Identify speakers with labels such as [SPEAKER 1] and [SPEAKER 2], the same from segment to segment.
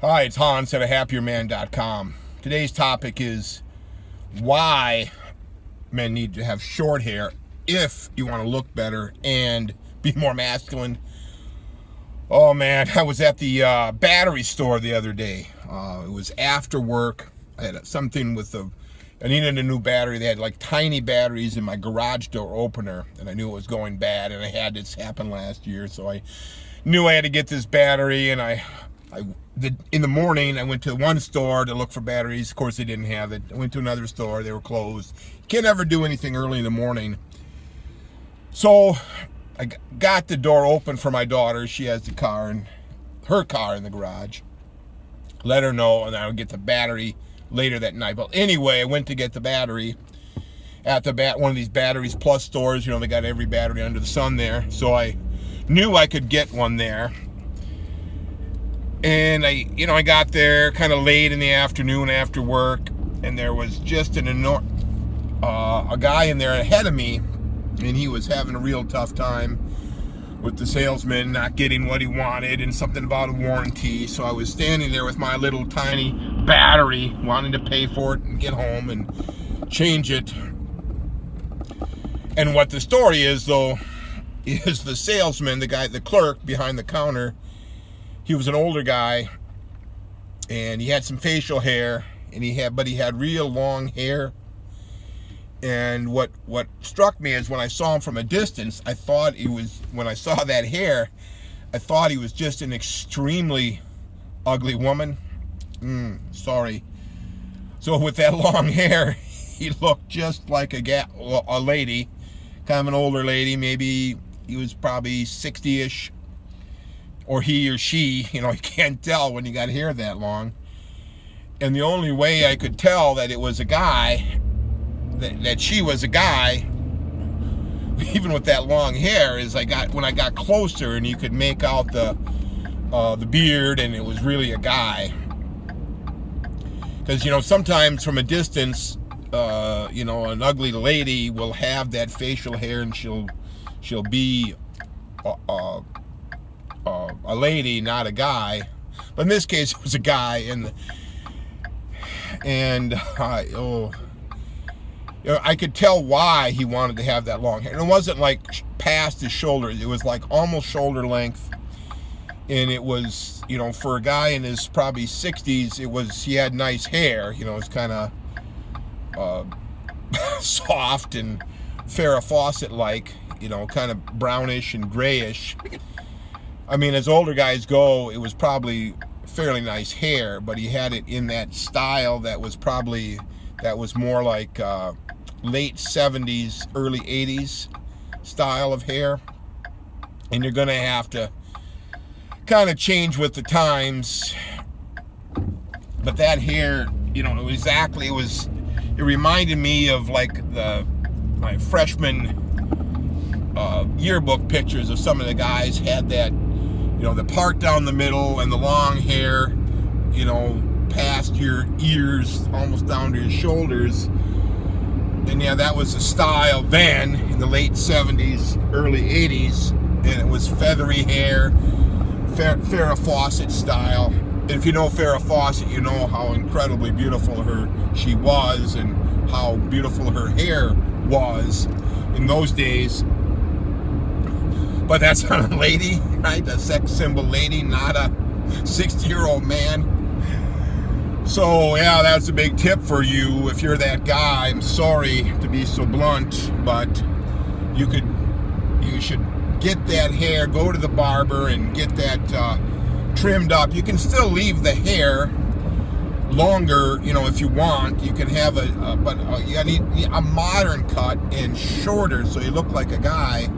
[SPEAKER 1] Hi, it's Hans at ahappierman.com. Today's topic is why men need to have short hair if you want to look better and be more masculine. Oh man, I was at the battery store the other day. It was after work. I had something I needed a new battery. They had like tiny batteries in my garage door opener, and I knew it was going bad, and I had this happen last year, so I knew I had to get this battery, and in the morning, I went to one store to look for batteries. Of course, they didn't have it. I went to another store. They were closed. You can't ever do anything early in the morning. So I got the door open for my daughter. She has her car in the garage. Let her know, and I would get the battery later that night. But anyway, I went to get the battery at one of these Batteries Plus stores. You know, they got every battery under the sun there. So I knew I could get one there. And I got there kind of late in the afternoon after work, and there was just a guy in there ahead of me, and he was having a real tough time with the salesman not getting what he wanted and something about a warranty. So I was standing there with my little tiny battery, wanting to pay for it and get home and change it. And what the story is, though, is the salesman, the clerk behind the counter, he was an older guy, and he had some facial hair, but he had real long hair. And what struck me is when I saw him from a distance, when I saw that hair, I thought he was just an extremely ugly woman. Sorry. So with that long hair, he looked just like a lady, kind of an older lady. Maybe he was probably 60-ish. Or he or she, you can't tell when you got hair that long. And the only way I could tell that it was a guy, that she was a guy, even with that long hair, is when I got closer and you could make out the beard, and it was really a guy. Because sometimes from a distance, an ugly lady will have that facial hair, and she'll be a lady, not a guy. But in this case, it was a guy, and I could tell why he wanted to have that long hair. And it wasn't like past his shoulders; it was like almost shoulder length. And it was, for a guy in his probably 60s, he had nice hair. It was kind of soft and Farrah Fawcett-like, kind of brownish and grayish. I mean, as older guys go, it was probably fairly nice hair, but he had it in that style that was more like late 70s, early 80s style of hair. And you're going to have to kind of change with the times. But that hair, it reminded me of like my freshman yearbook pictures of some of the guys had that, the part down the middle and the long hair, past your ears, almost down to your shoulders. And yeah, that was the style then in the late 70s, early 80s. And it was feathery hair, Farrah Fawcett style. And if you know Farrah Fawcett, you know how incredibly beautiful she was, and how beautiful her hair was in those days. But that's not a lady, right? A sex symbol lady, not a 60-year-old man. So yeah, that's a big tip for you if you're that guy. I'm sorry to be so blunt, but you should get that hair, go to the barber and get that trimmed up. You can still leave the hair longer, if you want. You can have but you need a modern cut and shorter, so you look like a guy.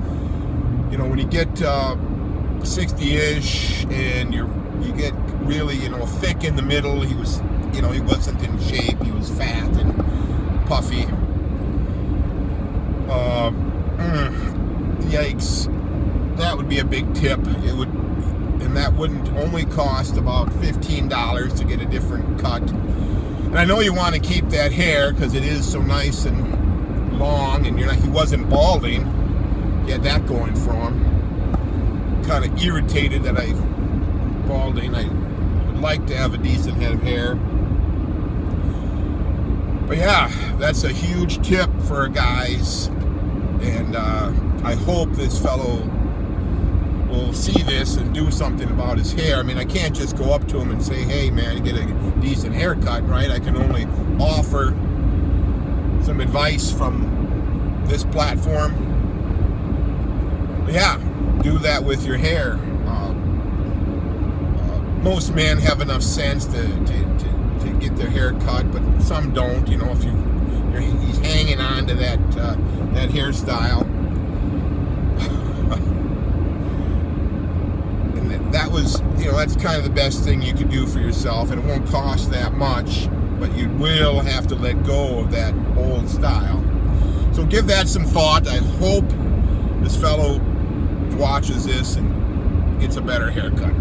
[SPEAKER 1] When you get 60-ish and you get really, thick in the middle, he wasn't in shape. He was fat and puffy. Yikes. That would be a big tip. And that wouldn't only cost about $15 to get a different cut. And I know you want to keep that hair because it is so nice and long, and he wasn't balding. He had that going for him. Kind of irritated that balding. I like to have a decent head of hair. But yeah, that's a huge tip for guys, and I hope this fellow will see this and do something about his hair. I mean, I can't just go up to him and say, hey man, get a decent haircut, right? I can only offer some advice from this platform. But yeah, do that with your hair. Most men have enough sense to get their hair cut, but some don't. You know, if he's hanging on to that hairstyle. And that was, you know, that's kind of the best thing you could do for yourself, and it won't cost that much, but you will have to let go of that old style. So give that some thought. I hope this fellow watches this and gets a better haircut.